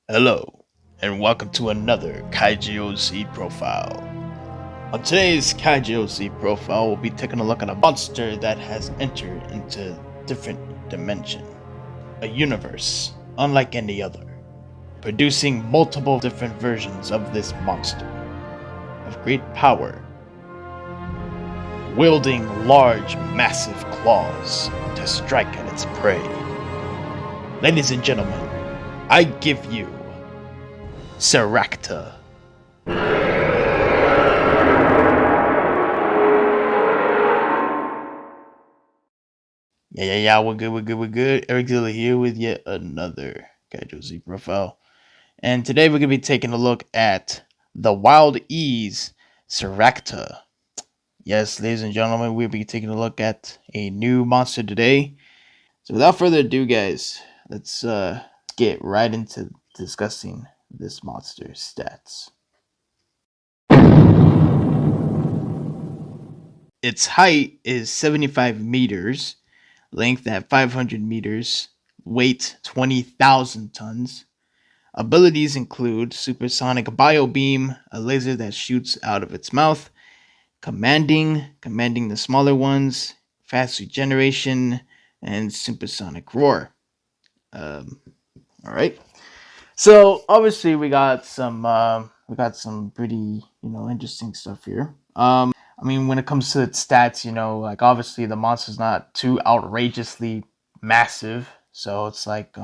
Hello, and welcome to another Kaiju OC Profile. On today's Kaiju OC Profile, we'll be taking a look at a monster that has entered into a different dimension, a universe unlike any other, producing multiple different versions of this monster, of great power, wielding large, massive claws to strike at its prey. Ladies and gentlemen, I give you Ceracta. Yeah, we're good. Eric Zilla here with yet another Kaiju OC Profile. And today we're going to be taking a look at the Wild Ease Ceracta. Yes, ladies and gentlemen, we'll be taking a look at a new monster today. So without further ado, guys, let's get right into discussing this monster's stats. Its height is 75 meters, length at 500 meters, weight 20,000 tons. Abilities include supersonic biobeam, a laser that shoots out of its mouth, commanding the smaller ones, fast regeneration, and supersonic roar. All right. So obviously we got some pretty interesting stuff here. I mean, when it comes to its stats, like obviously the monster's not too outrageously massive. So it's like,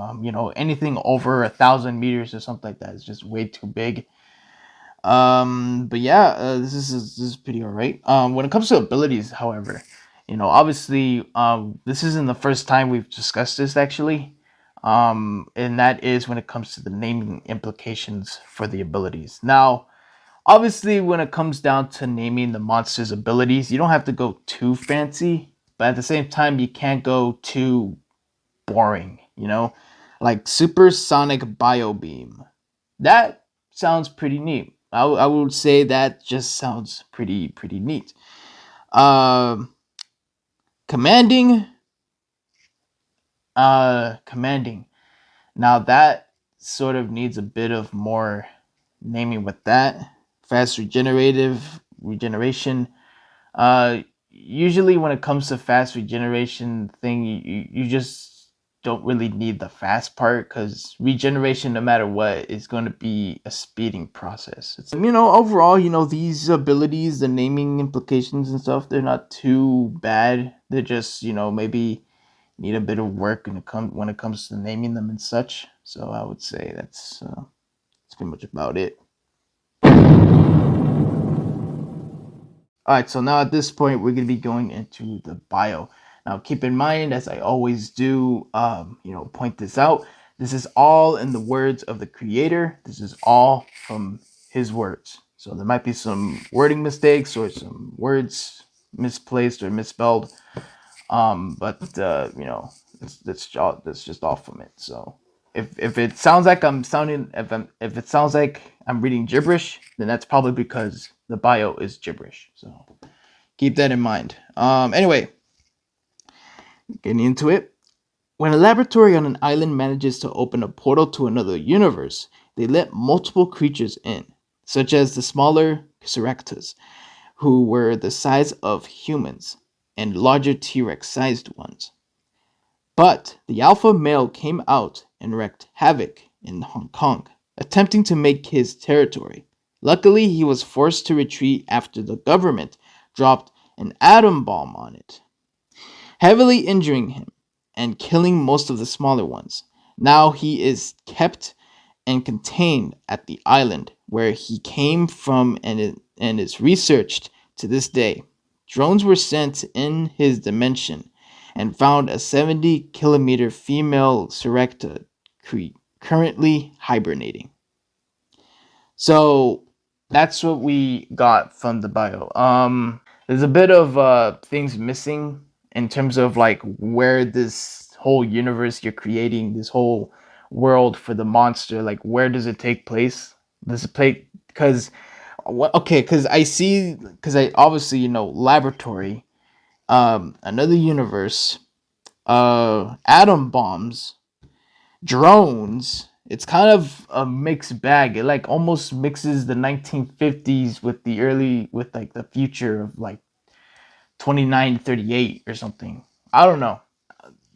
anything over 1,000 meters or something like that is just way too big. But yeah, this is pretty alright. When it comes to abilities, however, obviously, this isn't the first time we've discussed this actually. And that is when it comes to the naming implications for the abilities. Now, obviously, when it comes down to naming the monster's abilities, you don't have to go too fancy, but at the same time, you can't go too boring, Like supersonic biobeam. That sounds pretty neat. I would say that just sounds pretty neat. Um, commanding, commanding. Now that sort of needs a bit of more naming with that. Fast regeneration. Usually when it comes to fast regeneration thing, you just don't really need the fast part because regeneration, no matter what, is going to be a speeding process. Overall, these abilities, the naming implications and stuff, they're not too bad. They're just, maybe need a bit of work when it comes to naming them and such. So I would say that's pretty much about it. All right, so now at this point, we're going to be going into the bio. Now, keep in mind, as I always do, point this out. This is all in the words of the creator. This is all from his words. So there might be some wording mistakes or some words misplaced or misspelled. But that's just all from it. So if it sounds like if it sounds like I'm reading gibberish, then that's probably because the bio is gibberish. So keep that in mind. Anyway, getting into it. When a laboratory on an island manages to open a portal to another universe, they let multiple creatures in, such as the smaller Ceractas, who were the size of humans, and larger T-Rex sized ones. But the alpha male came out and wreaked havoc in Hong Kong, attempting to make his territory. Luckily, he was forced to retreat after the government dropped an atom bomb on it, heavily injuring him and killing most of the smaller ones. Now he is kept and contained at the island where he came from and is researched to this day. Drones were sent in his dimension and found a 70-kilometer female Ceracta currently hibernating. So that's what we got from the bio. There's a bit of things missing in terms of like where this whole universe you're creating, this whole world for the monster, like where does it take place? Does it play because what? Okay, because I obviously laboratory, another universe, atom bombs, drones, it's kind of a mixed bag. It like almost mixes the 1950s with the early with like the future of like 2938 or something. I don't know.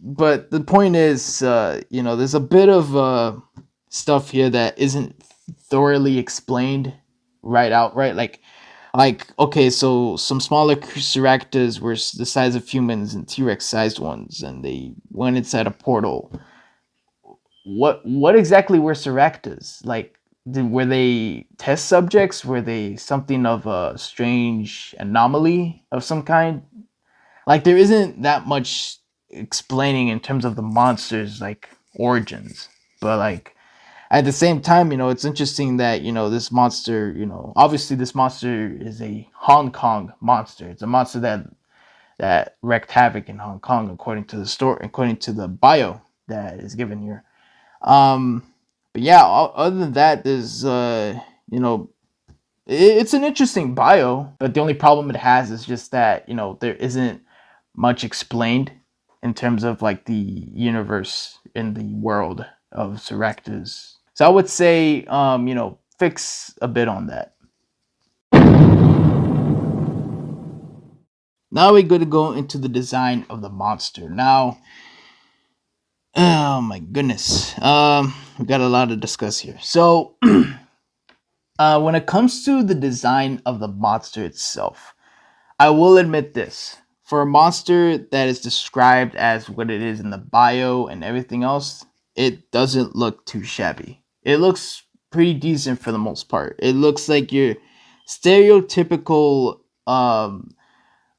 But the point is, there's a bit of stuff here that isn't thoroughly explained right outright. Like okay, so some smaller Ceractas were the size of humans and T-Rex sized ones, and they went inside a portal. What exactly were Ceractas? Like, were they test subjects? Were they something of a strange anomaly of some kind? Like, there isn't that much explaining in terms of the monster's like origins, but like at the same time, it's interesting that this monster, obviously this monster is a Hong Kong monster. It's a monster that wreaked havoc in Hong Kong, according to the story, according to the bio that is given here. um but yeah, other than that, there's it's an interesting bio, but the only problem it has is just that there isn't much explained in terms of like the universe in the world of Ceractas. So I would say, fix a bit on that. Now we're going to go into the design of the monster. Now, oh my goodness, we got a lot to discuss here. So, when it comes to the design of the monster itself, I will admit this. For a monster that is described as what it is in the bio and everything else, it doesn't look too shabby. It looks pretty decent for the most part. It looks like your stereotypical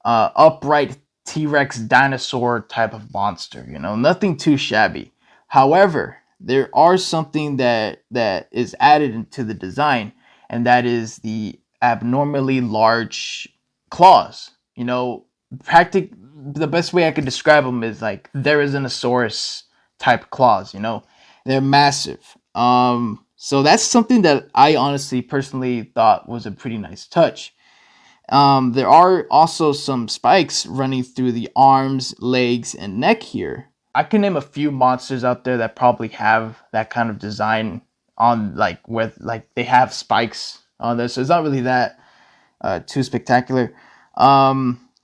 upright T-Rex dinosaur type of monster, nothing too shabby. However, there are something that is added into the design, and that is the abnormally large claws. The best way I could describe them is like there is an Asaurus type claws. They're massive. So that's something that I honestly personally thought was a pretty nice touch. There are also some spikes running through the arms, legs, and neck here. I can name a few monsters out there that probably have that kind of design on, like, where like they have spikes on there, so it's not really that too spectacular.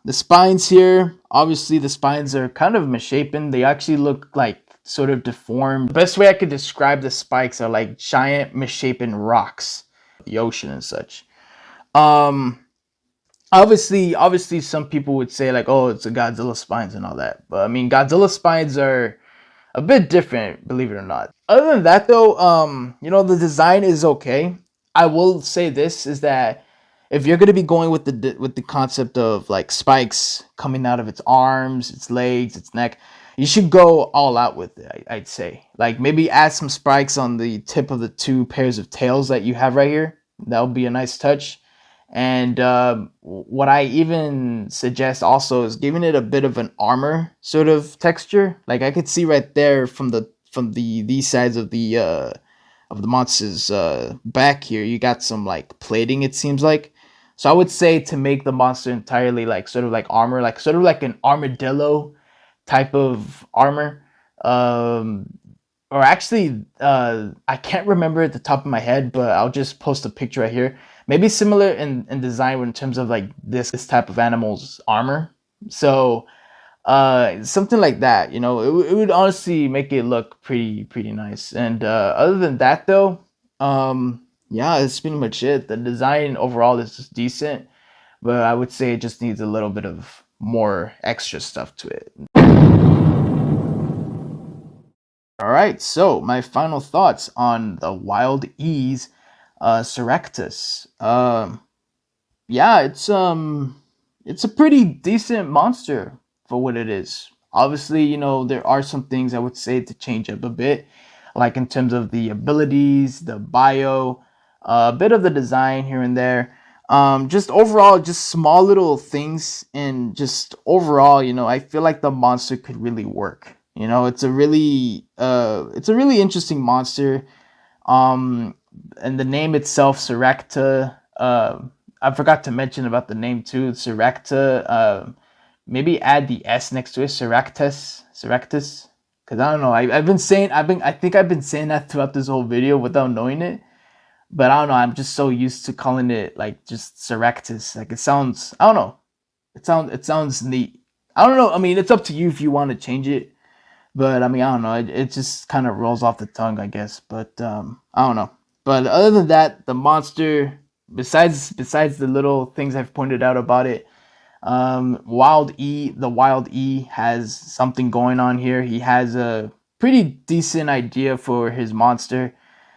The spines here, obviously the spines are kind of misshapen. They actually look like sort of deformed. The best way I could describe the spikes are like giant misshapen rocks, the ocean and such. Obviously some people would say like, oh, it's a Godzilla spines and all that, but I mean, Godzilla spines are a bit different, believe it or not. Other than that though, the design is okay. I will say this is that if you're going to be going with the concept of like spikes coming out of its arms, its legs, its neck, you should go all out with it. I'd say, like, maybe add some spikes on the tip of the two pairs of tails that you have right here. That would be a nice touch. And what I even suggest also is giving it a bit of an armor sort of texture. Like, I could see right there from these sides of the monster's back here, you got some like plating, it seems like. So I would say to make the monster entirely like sort of like armor, like sort of like an armadillo type of armor. Or actually, I can't remember at the top of my head, but I'll just post a picture right here. Maybe similar in design in terms of like this type of animal's armor. So something like that, it would honestly make it look pretty nice. And other than that though, yeah, that's pretty much it. The design overall is just decent, but I would say it just needs a little bit of more extra stuff to it. All right, so my final thoughts on the Wild E's Ceractus. Yeah, it's a pretty decent monster for what it is. Obviously, there are some things I would say to change up a bit, like in terms of the abilities, the bio, a bit of the design here and there. Just overall, just small little things, and just overall, I feel like the monster could really work. It's a really interesting monster. And the name itself, Ceracta. I forgot to mention about the name too, Ceracta. Maybe add the S next to it, Ceractus, Cause I don't know. I think I've been saying that throughout this whole video without knowing it. But I don't know. I'm just so used to calling it like just Ceractus. Like it sounds. I don't know. It sounds neat. I don't know. I mean, it's up to you if you want to change it. But I mean, I don't know. It just kind of rolls off the tongue, I guess. But I don't know. But other than that, the monster, besides the little things I've pointed out about it, the Wild E has something going on here. He has a pretty decent idea for his monster.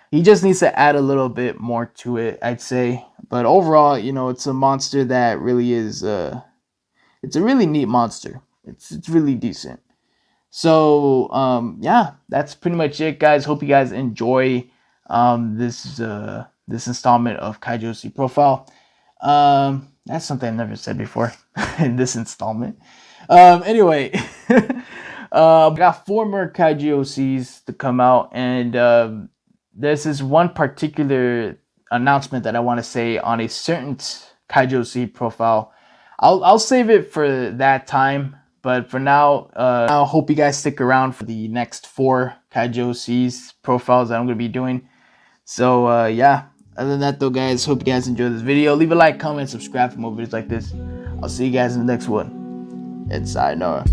He just needs to add a little bit more to it, I'd say. But overall, it's a monster that really is. It's a really neat monster. It's really decent. So yeah, that's pretty much it, guys. Hope you guys enjoy this installment of Kaiju OC Profile. That's something I've never said before in this installment. Anyway, got 4 more Kaiju OCs to come out, and there's this one particular announcement that I want to say on a certain Kaiju OC profile. I'll save it for that time. But for now, I hope you guys stick around for the next 4 Kaiju OCs profiles that I'm going to be doing. So, yeah. Other than that, though, guys, hope you guys enjoyed this video. Leave a like, comment, subscribe for more videos like this. I'll see you guys in the next one. And sayonara.